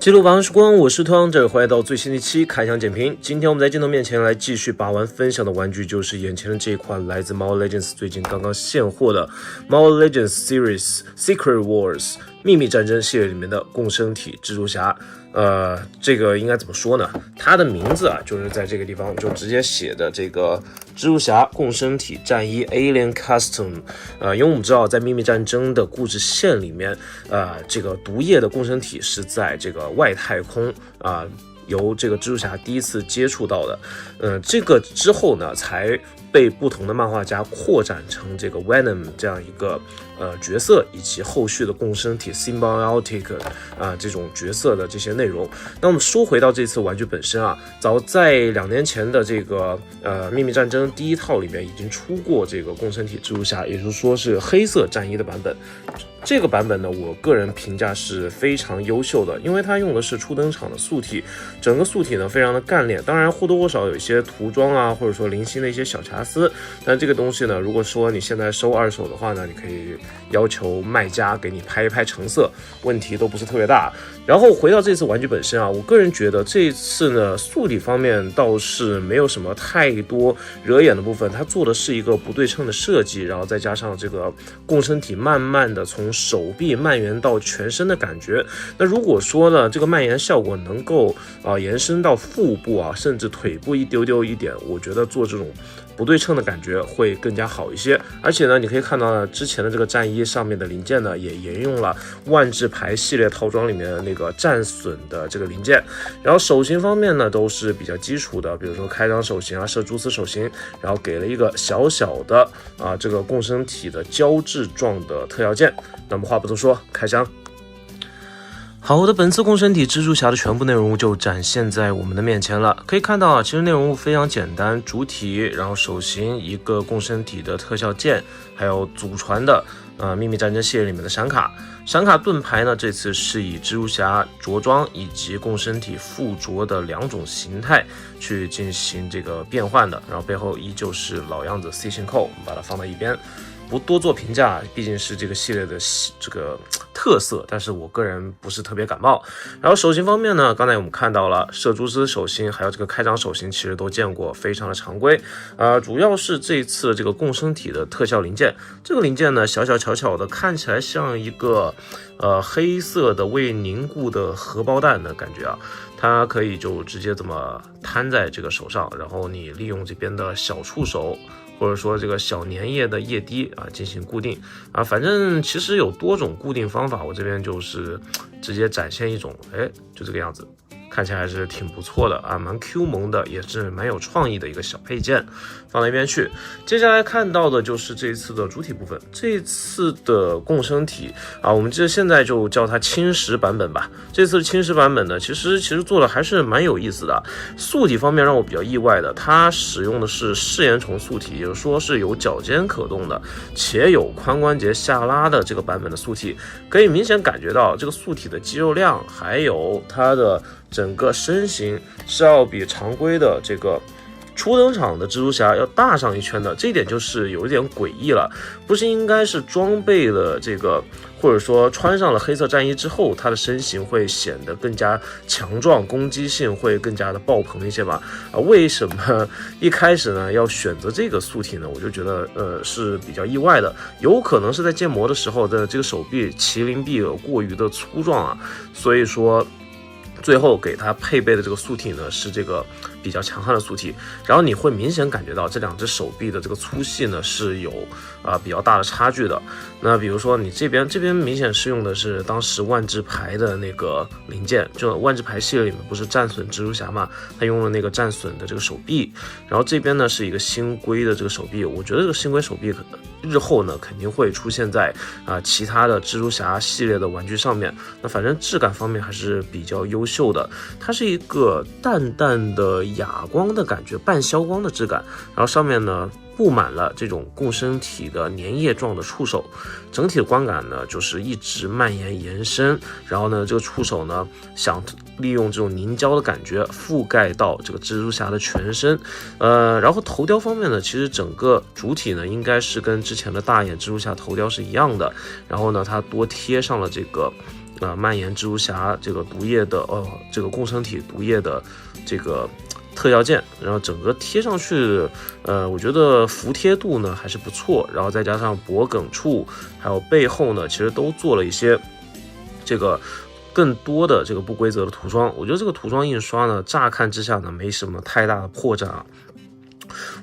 记录网时光，我是汤，这回来到最新的一期开箱简评。今天我们在镜头面前来继续把玩分享的玩具，就是眼前的这一款来自 Mobile Legends 最近刚刚现货的 Mobile Legends Series Secret Wars 秘密战争系列里面的共生体蜘蛛侠。这个应该怎么说呢？它的名字啊，就是在这个地方就直接写的这个蜘蛛侠共生体战衣 Alien Custom。因为我们知道在秘密战争的故事线里面，这个毒液的共生体是在这个外太空由这个蜘蛛侠第一次接触到的。这个之后呢，才被不同的漫画家扩展成这个 Venom 这样一个角色，以及后续的共生体 Symbiotic 这种角色的这些内容。那我们说回到这次玩具本身啊，早在2年前的这个秘密战争第一套里面已经出过这个共生体蜘蛛侠，也就是说是黑色战衣的版本。这个版本呢，我个人评价是非常优秀的，因为它用的是初登场的素体，整个素体呢非常的干练，当然或多或少有一些涂装啊，或者说零星的一些小瑕疵，但这个东西呢，如果说你现在收二手的话呢，你可以要求卖家给你拍一拍成色，问题都不是特别大。然后回到这次玩具本身啊，我个人觉得这一次呢，素体方面倒是没有什么太多惹眼的部分，它做的是一个不对称的设计，然后再加上这个共生体慢慢的从手臂蔓延到全身的感觉。那如果说呢，这个蔓延效果能够延伸到腹部啊，甚至腿部一丢丢一点，我觉得做这种不对称的感觉会更加好一些。而且呢，你可以看到呢，之前的这个战衣上面的零件呢，也沿用了万智牌系列套装里面的那个战损的这个零件。然后手型方面呢，都是比较基础的，比如说开张手型啊，射蛛丝手型，然后给了一个小小的这个共生体的胶质状的特效件。那么话不多说，开箱。好的，本次共生体蜘蛛侠的全部内容物就展现在我们的面前了。可以看到啊，其实内容物非常简单，主体，然后手型，一个共生体的特效件，还有祖传的秘密战争系列里面的闪卡。闪卡盾牌呢，这次是以蜘蛛侠着装以及共生体附着的2种形态去进行这个变换的，然后背后依旧是老样子 C 型扣，我们把它放到一边。不多做评价，毕竟是这个系列的这个特色，但是我个人不是特别感冒。然后手型方面呢，刚才我们看到了射蛛丝手型，还有这个开张手型，其实都见过，非常的常规。主要是这一次这个共生体的特效零件，这个零件呢小小巧巧的，看起来像一个黑色的未凝固的荷包蛋的感觉啊。它可以就直接这么摊在这个手上，然后你利用这边的小触手，或者说这个小粘液的液滴进行固定反正其实有多种固定方法，我这边就是直接展现一种，就这个样子，看起来还是挺不错的蛮 Q 萌的，也是蛮有创意的一个小配件，放到一边去。接下来看到的就是这一次的主体部分，这一次的共生体我们现在就叫它轻食版本吧。这次的轻食版本呢，其实做的还是蛮有意思的。素体方面让我比较意外的，它使用的是嗜盐虫素体，也就是说是有脚尖可动的，且有髋关节下拉的这个版本的素体，可以明显感觉到这个素体的肌肉量，还有它的整个身形是要比常规的这个初登场的蜘蛛侠要大上一圈的，这一点就是有一点诡异了。不是应该是装备了这个，或者说穿上了黑色战衣之后，他的身形会显得更加强壮，攻击性会更加的爆棚一些吧？为什么一开始呢要选择这个素体呢？我就觉得是比较意外的，有可能是在建模的时候的这个手臂麒麟臂过于的粗壮所以说最后给它配备的这个素体呢是这个比较强悍的素体，然后你会明显感觉到这2只手臂的这个粗细呢是有比较大的差距的。那比如说你这边明显是用的是当时万智牌的那个零件，就万智牌系列里面不是战损蜘蛛侠嘛，他用了那个战损的这个手臂，然后这边呢是一个新规的这个手臂，我觉得这个新规手臂日后呢肯定会出现在其他的蜘蛛侠系列的玩具上面。那反正质感方面还是比较优秀的，它是一个淡淡的哑光的感觉，半消光的质感，然后上面呢布满了这种共生体的粘液状的触手，整体的观感呢就是一直蔓延延伸，然后呢这个触手呢想利用这种凝胶的感觉覆盖到这个蜘蛛侠的全身。然后头雕方面呢，其实整个主体呢应该是跟之前的大眼蜘蛛侠头雕是一样的，然后呢它多贴上了这个蔓延蜘蛛侠这个毒液的这个共生体毒液的这个特效件，然后整个贴上去，我觉得服帖度呢还是不错，然后再加上脖梗处还有背后呢，其实都做了一些这个更多的这个不规则的涂装。我觉得这个涂装印刷呢，乍看之下呢没什么太大的破绽啊，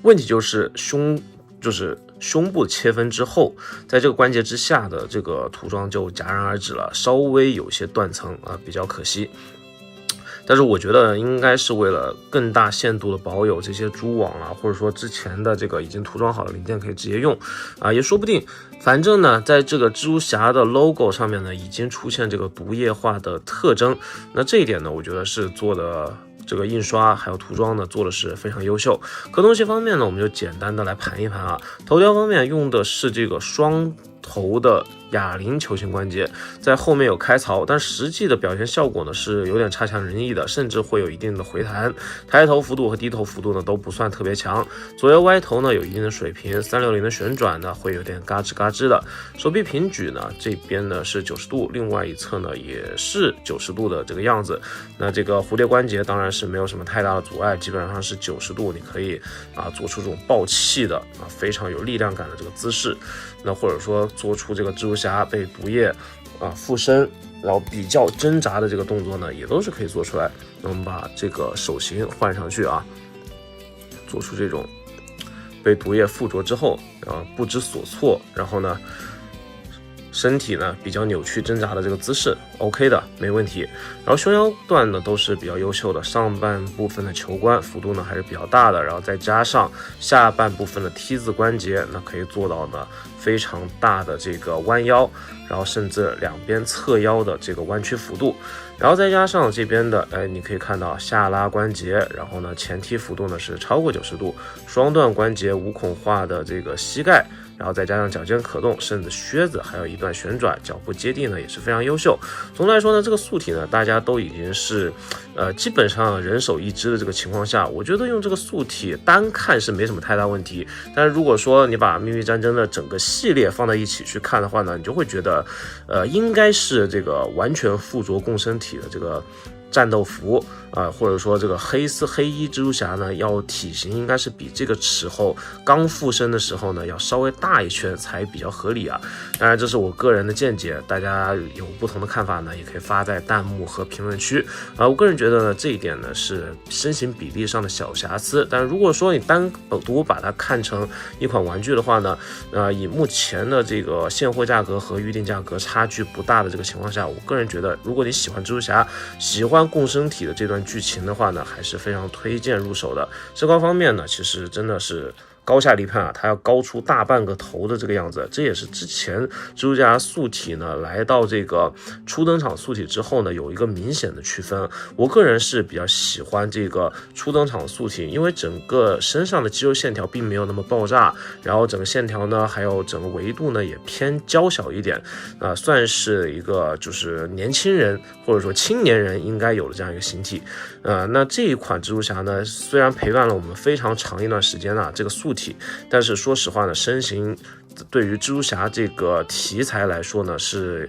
问题就是胸部切分之后，在这个关节之下的这个涂装就戛然而止了，稍微有些断层啊，比较可惜。但是我觉得应该是为了更大限度的保有这些蛛网啊，或者说之前的这个已经涂装好的零件可以直接用啊，也说不定。反正呢，在这个蜘蛛侠的 logo 上面呢，已经出现这个毒液化的特征。那这一点呢，我觉得是做的这个印刷还有涂装呢，做的是非常优秀。可动性方面呢，我们就简单的来盘一盘啊。头雕方面用的是这个双头的哑铃球形关节，在后面有开槽，但实际的表现效果呢是有点差强人意的，甚至会有一定的回弹，抬头幅度和低头幅度呢都不算特别强，左右歪头呢有一定的水平，360的旋转呢会有点嘎吱嘎吱的，手臂平举呢这边呢是90度，另外一侧呢也是90度的这个样子。那这个蝴蝶关节当然是没有什么太大的阻碍，基本上是90度，你可以做出这种爆气的非常有力量感的这个姿势，那或者说做出这个蜘蛛侠被毒液附身，然后比较挣扎的这个动作呢，也都是可以做出来。那我们把这个手型换上去啊，做出这种被毒液附着之后不知所措，然后呢身体呢比较扭曲挣扎的这个姿势 OK 的，没问题。然后胸腰段呢都是比较优秀的，上半部分的球关幅度呢还是比较大的，然后再加上下半部分的 T 字关节，那可以做到呢非常大的这个弯腰，然后甚至两边侧腰的这个弯曲幅度，然后再加上这边的你可以看到下拉关节，然后呢前踢幅度呢是超过90度，双段关节无孔化的这个膝盖，然后再加上脚尖可动，甚至靴子还有一段旋转，脚部接地呢也是非常优秀。总的来说呢，这个素体呢大家都已经是基本上人手一只的这个情况下，我觉得用这个素体单看是没什么太大问题。但是如果说你把秘密战争的整个系列放在一起去看的话呢，你就会觉得应该是这个完全附着共生体的这个战斗服或者说这个黑衣蜘蛛侠呢，要体型应该是比这个时候刚附身的时候呢要稍微大一圈才比较合理啊。当然这是我个人的见解，大家有不同的看法呢，也可以发在弹幕和评论区我个人觉得呢，这一点呢是身形比例上的小瑕疵。但如果说你单独把它看成一款玩具的话呢，以目前的这个现货价格和预定价格差距不大的这个情况下，我个人觉得，如果你喜欢蜘蛛侠，喜欢共生体的这段剧情的话呢，还是非常推荐入手的。身高方面呢，其实真的是高下立判它要高出大半个头的这个样子，这也是之前蜘蛛侠素体呢来到这个初登场素体之后呢有一个明显的区分。我个人是比较喜欢这个初登场素体，因为整个身上的肌肉线条并没有那么爆炸，然后整个线条呢还有整个维度呢也偏娇小一点算是一个就是年轻人或者说青年人应该有的这样一个形体那这一款蜘蛛侠呢，虽然陪伴了我们非常长一段时间这个素体，但是说实话呢，身形对于蜘蛛侠这个题材来说呢是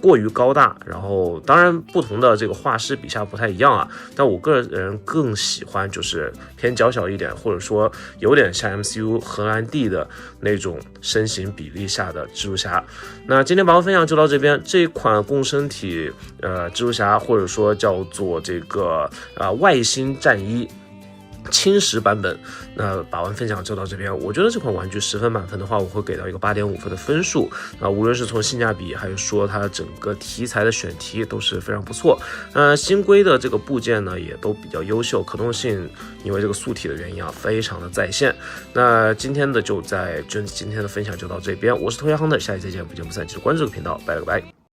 过于高大，然后当然不同的这个画师笔下不太一样但我个人更喜欢就是偏娇小一点，或者说有点像 MCU 荷兰弟的那种身形比例下的蜘蛛侠。那今天把我分享就到这边，这一款共生体蜘蛛侠或者说叫做这个外星战衣轻食版本，那把玩分享就到这边。我觉得这款玩具10分满分的话，我会给到一个8.5分的分数无论是从性价比还是说它整个题材的选题都是非常不错新规的这个部件呢也都比较优秀，可动性因为这个素体的原因非常的在线。那今天的分享就到这边，我是头条亨的，下期再见，不见不散，记得关注这个频道，拜了个拜。